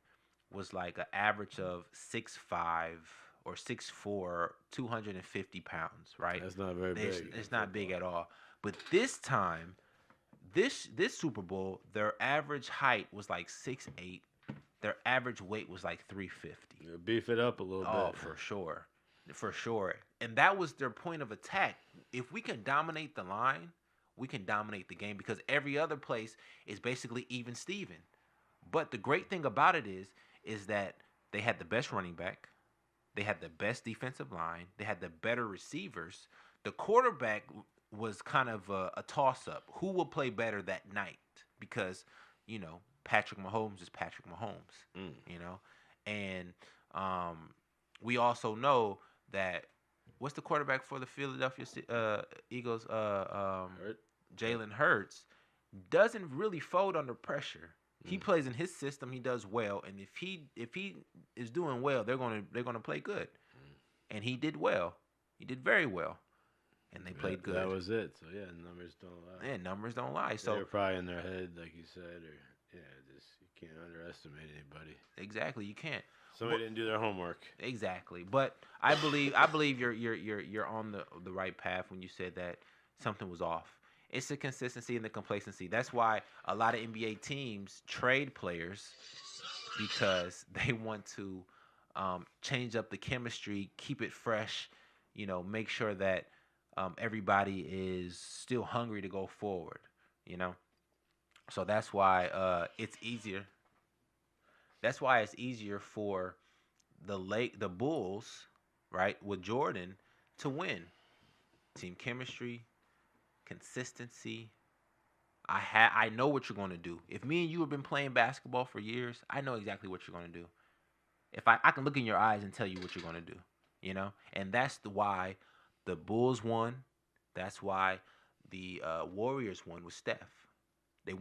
was like an average of 6'5" or 6'4", 250 pounds, right? That's not very big. It's not big at all. But this time, this Super Bowl, their average height was like 6'8". Their average weight was like 350. Beef it up a little bit. Oh, for sure. And that was their point of attack. If we can dominate the line, we can dominate the game because every other place is basically even Steven. But the great thing about it is that they had the best running back. They had the best defensive line. They had the better receivers. The quarterback was kind of a toss-up. Who will play better that night? Because, Patrick Mahomes is Patrick Mahomes, And we also know that what's the quarterback for the Philadelphia Eagles? Hurt. Jalen Hurts doesn't really fold under pressure. He Mm. plays in his system. He does well, and if he is doing well, they're gonna play good. And he did well. He did very well, and they played good. That was it. So yeah, numbers don't lie. And numbers don't lie. So They're probably in their head, like you said, or just you can't underestimate anybody. exactly, you can't. Somebody didn't do their homework. Exactly, but I believe you're on the right path when you said that something was off. It's the consistency and the complacency. That's why a lot of NBA teams trade players because they want to change up the chemistry, keep it fresh, make sure that everybody is still hungry to go forward. So that's why it's easier. That's why it's easier for the Bulls, right, with Jordan to win. Team chemistry, consistency. I know what you're going to do. If me and you have been playing basketball for years, I know exactly what you're going to do. If I can look in your eyes and tell you what you're going to do, and that's why the Bulls won. That's why the Warriors won with Steph. They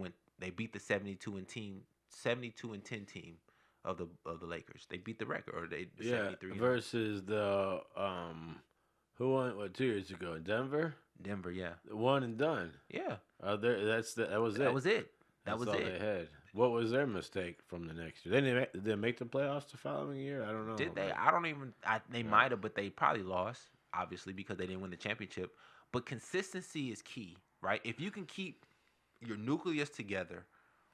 beat the 72-10 team of the Lakers. They beat the record, or the 73. Versus the who won 2 years ago? Denver. Denver, yeah. One and done. Yeah. That was it. That was it. That's all they had. What was their mistake from the next year? Did they make the playoffs the following year? I don't know. Did they? I don't even. They might have, but they probably lost, obviously, because they didn't win the championship. But consistency is key, right? If you can keep your nucleus together,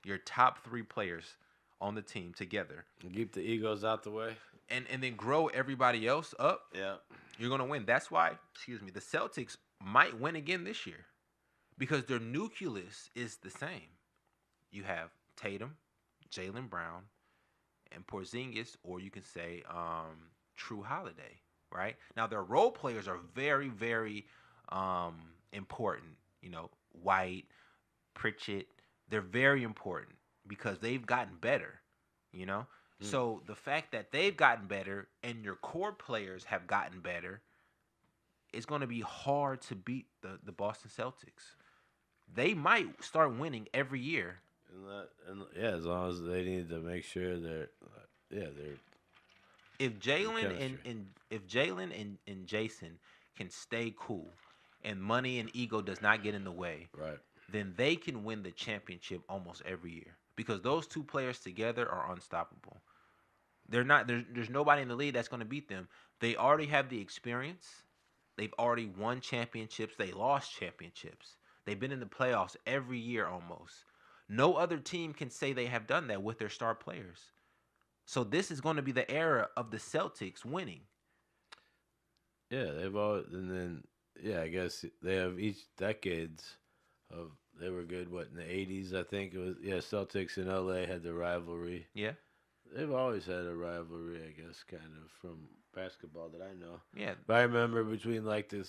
your top 3 players on the team together, and keep the egos out the way, and then grow everybody else up, yeah, you're gonna win. That's why, the Celtics might win again this year because their nucleus is the same. You have Tatum, Jaylen Brown, and Porzingis, or you can say True Holiday, right? Now, their role players are very, very important. White, Pritchett, they're very important because they've gotten better, So the fact that they've gotten better and your core players have gotten better, it's going to be hard to beat the Boston Celtics. They might start winning every year. As long as they need to make sure they're. If Jalen and Jason can stay cool, and money and ego does not get in the way, right, then they can win the championship almost every year because those 2 players together are unstoppable. They're not. There's nobody in the league that's going to beat them. They already have the experience. They've already won championships. They lost championships. They've been in the playoffs every year almost. No other team can say they have done that with their star players. So this is going to be the era of the Celtics winning. Yeah, they've all, and then I guess they have each decades of they were good. What in the '80s? I think it was. Yeah, Celtics in LA had the rivalry. Yeah, they've always had a rivalry. I guess kind of from basketball that I know. Yeah, but I remember between like the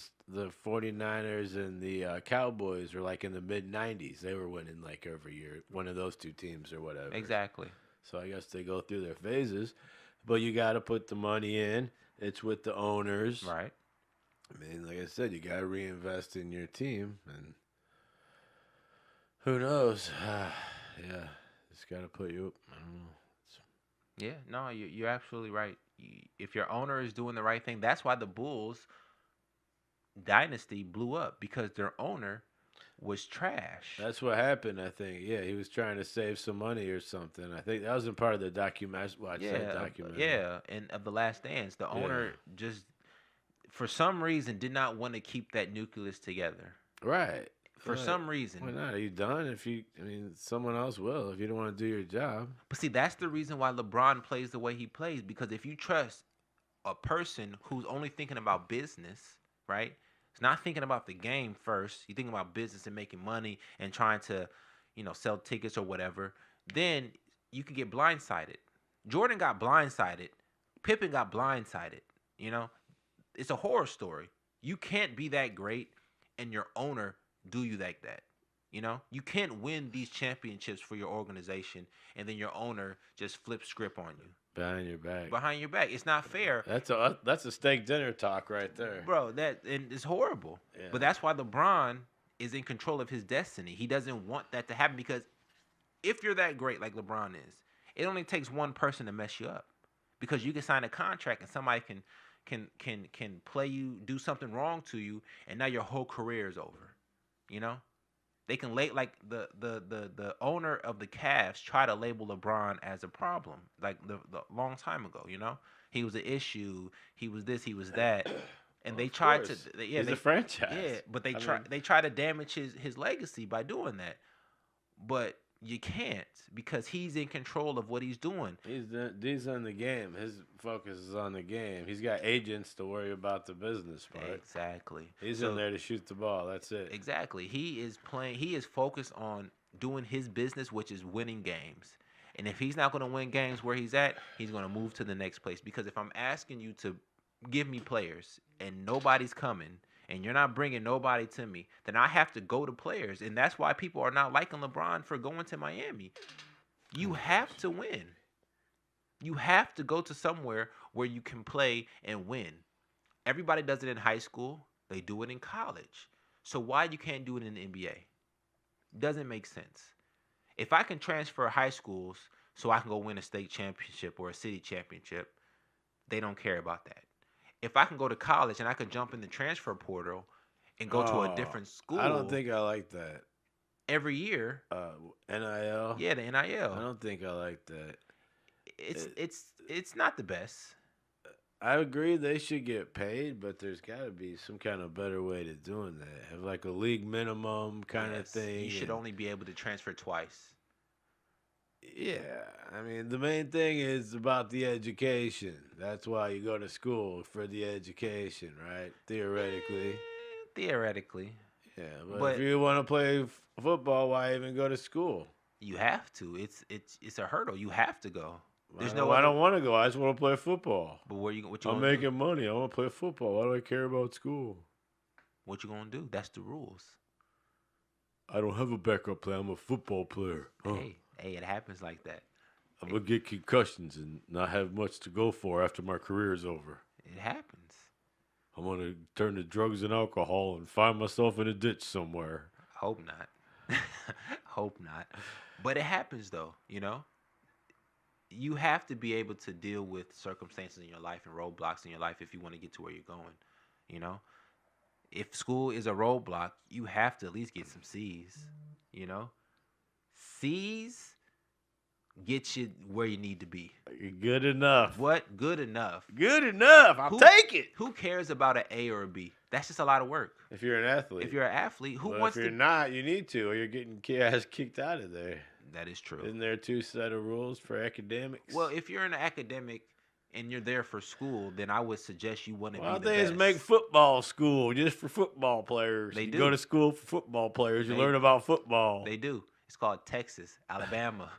49ers and the Cowboys were like in the mid '90s. They were winning like every year. One of those 2 teams or whatever. Exactly. So I guess they go through their phases, but you got to put the money in. It's with the owners, right? I mean, like I said, you got to reinvest in your team, and who knows? Yeah, it's got to put you up. I don't know. Yeah, no, you're absolutely right. If your owner is doing the right thing, that's why the Bulls dynasty blew up because their owner was trash. That's what happened, I think. Yeah, he was trying to save some money or something. I think that wasn't part of the documentary. And of The Last Dance, the owner just, for some reason, did not want to keep that nucleus together. Right. For some reason. Why not? Are you done? Someone else will if you don't want to do your job. But see, that's the reason why LeBron plays the way he plays. Because if you trust a person who's only thinking about business, right? It's not thinking about the game first. You're thinking about business and making money and trying to, sell tickets or whatever. Then you can get blindsided. Jordan got blindsided. Pippen got blindsided. It's a horror story. You can't be that great and your owner do you like that. You know, you can't win these championships for your organization and then your owner just flips script on you Behind your back. behind your back. It's not fair, That's a steak dinner talk right there. bro. And it's horrible. Yeah. But that's why LeBron is in control of his destiny. He doesn't want that to happen because if you're that great like LeBron is, it only takes one person to mess you up because you can sign a contract and somebody can play you, do something wrong to you, and now your whole career is over. You know. They can like the owner of the Cavs try to label LeBron as a problem, like the long time ago. You know, he was an issue. He was this. He was that, and they tried to. He's a franchise. Yeah, but they try to damage his legacy by doing that. But you can't because he's in control of what he's doing. He's in the game. His focus is on the game. He's got agents to worry about the business part. Exactly. He's in there to shoot the ball. That's it. Exactly. He is focused on doing his business, which is winning games. And if he's not going to win games where he's at, he's going to move to the next place. Because if I'm asking you to give me players and nobody's coming, and you're not bringing nobody to me, then I have to go to players. And that's why people are not liking LeBron for going to Miami. You have to win. You have to go to somewhere where you can play and win. Everybody does it in high school. They do it in college. So why you can't do it in the NBA? Doesn't make sense. If I can transfer high schools so I can go win a state championship or a city championship, they don't care about that. If I can go to college and I can jump in the transfer portal and go to a different school. I don't think I like that. Every year. NIL? Yeah, the NIL. I don't think I like that. It's not the best. I agree they should get paid, but there's got to be some kind of better way to doing that. Have like a league minimum kind of thing. You should only be able to transfer twice. Yeah, I mean, the main thing is about the education. That's why you go to school, for the education, right? Theoretically. Theoretically. Yeah, but if you want to play football, why even go to school? You have to. It's a hurdle. You have to go. I don't want to go. I just want to play football. But what you I'm making money. I want to play football. Why do I care about school? What you gonna do? That's the rules. I don't have a backup plan. I'm a football player. Huh? Hey, it happens like that. I'm going to get concussions and not have much to go for after my career is over. It happens. I'm going to turn to drugs and alcohol and find myself in a ditch somewhere. Hope not. Hope not. But it happens, though, you know? You have to be able to deal with circumstances in your life and roadblocks in your life if you want to get to where you're going, you know? If school is a roadblock, you have to at least get some C's, you know? C's get you where you need to be. Good enough. What? Good enough. Good enough. I'll take it. Who cares about an A or a B? That's just a lot of work. If you're an athlete. If you're an athlete, who wants to? If you're not, you need to, or you're getting ass kicked out of there. That is true. Isn't there 2 set of rules for academics? Well, if you're an academic and you're there for school, then I would suggest you wouldn't be the they just best. make football school just for football players. They you do. Go to school for football players. You learn about football. They do. It's called Texas, Alabama.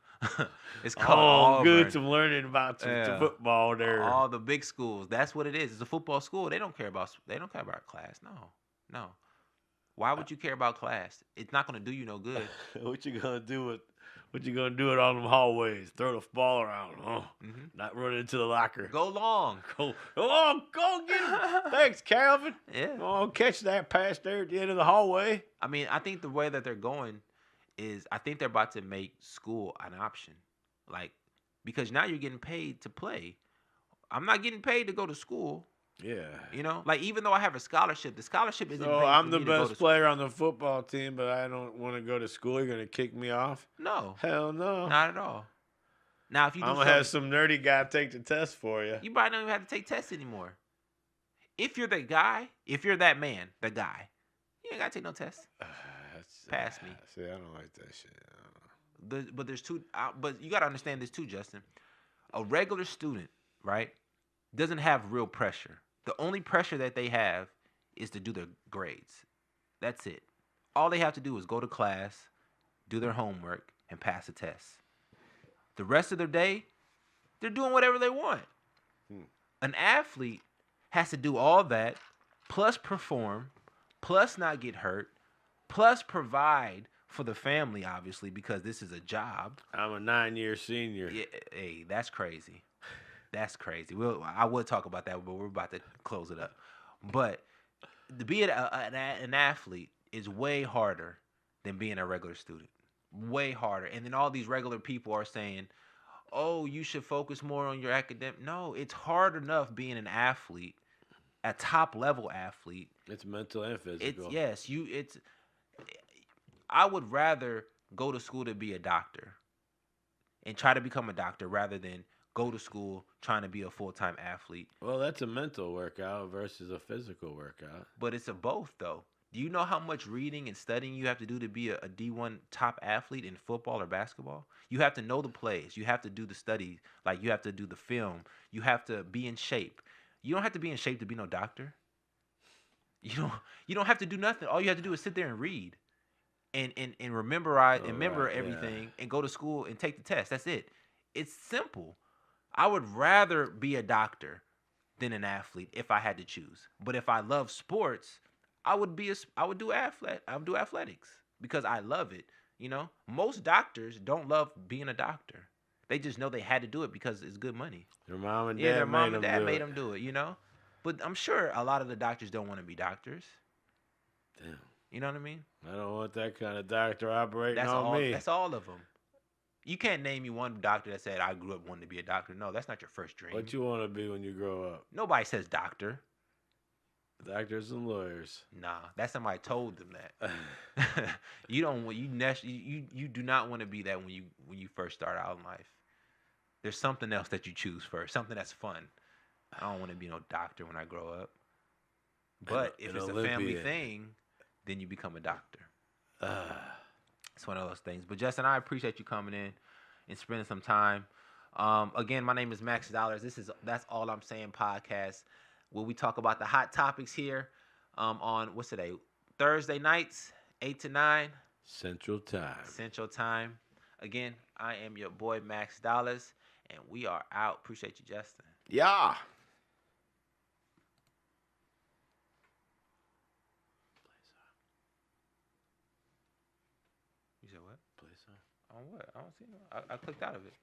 It's called Auburn. Good. Some learning about some football there. All the big schools. That's what it is. It's a football school. They don't care about class. No. Why would you care about class? It's not going to do you no good. What you gonna do it on them hallways? Throw the ball around, huh? Mm-hmm. Not run into the locker. Go long. Go get him. Thanks, Calvin. Yeah. Go on, catch that pass there at the end of the hallway. I mean, I think the way that they're going is I think they're about to make school an option. Like, because now you're getting paid to play. I'm not getting paid to go to school. Yeah. You know, like even though I have a scholarship, the scholarship isn't. So I'm the best player on the football team, but I don't want to go to school. You're gonna kick me off? No. Hell no. Not at all. Now, if you do I'm gonna have some nerdy guy take the test for you. You probably don't even have to take tests anymore. If you're the guy, if you're that man, the guy, you ain't gotta take no tests. Pass me. See, I don't like that shit. But there's two. But you gotta understand this too, Justin. A regular student, right, doesn't have real pressure. The only pressure that they have is to do their grades. That's it. All they have to do is go to class, do their homework, and pass a test. The rest of their day, they're doing whatever they want. An athlete has to do all that, plus perform, plus not get hurt, plus provide for the family, obviously, because this is a job. I'm a 9-year senior. Yeah, hey, that's crazy. That's crazy. I would talk about that, but we're about to close it up. But to be an athlete is way harder than being a regular student. Way harder. And then all these regular people are saying, oh, you should focus more on your academic. No, it's hard enough being an athlete, a top level athlete. It's mental and physical. I would rather go to school to be a doctor and try to become a doctor rather than go to school trying to be a full-time athlete. Well, that's a mental workout versus a physical workout. But it's a both, though. Do you know how much reading and studying you have to do to be a D1 top athlete in football or basketball? You have to know the plays. You have to do the studies. Like, you have to do the film. You have to be in shape. You don't have to be in shape to be no doctor. You don't have to do nothing. All you have to do is sit there and read and remember everything and go to school and take the test. That's it. It's simple. I would rather be a doctor than an athlete if I had to choose. But if I love sports, I would do athletics because I love it. You know, most doctors don't love being a doctor. They just know they had to do it because it's good money. Their mom and dad, their mom and dad made them do it. You know, but I'm sure a lot of the doctors don't want to be doctors. Damn. You know what I mean? I don't want that kind of doctor operating me. That's all of them. You can't name me one doctor that said, I grew up wanting to be a doctor. No, that's not your first dream. What you want to be when you grow up? Nobody says doctor. Doctors and lawyers. Nah, that's somebody told them that. You do not want to be that when you first start out in life. There's something else that you choose first, something that's fun. I don't want to be no doctor when I grow up. But if it's a family thing, then you become a doctor. It's one of those things. But Justin, I appreciate you coming in and spending some time. Again, my name is Max Dollars. That's All I'm Saying podcast, where we talk about the hot topics here on what's today? Thursday nights, 8 to 9 Central Time. Again, I am your boy Max Dollars, and we are out. Appreciate you, Justin. Yeah. You said what? Play song. On what? I don't see no. I clicked out of it.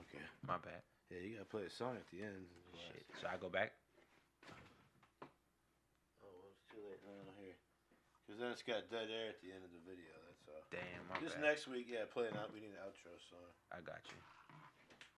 Okay. My bad. Yeah, you gotta play a song at the end. Shit. Should I go back? Oh, well, it's too late. No, here. Because then it's got dead air at the end of the video. That's all. Damn, my Just bad. next week, yeah, play an out. We need an outro song. I got you.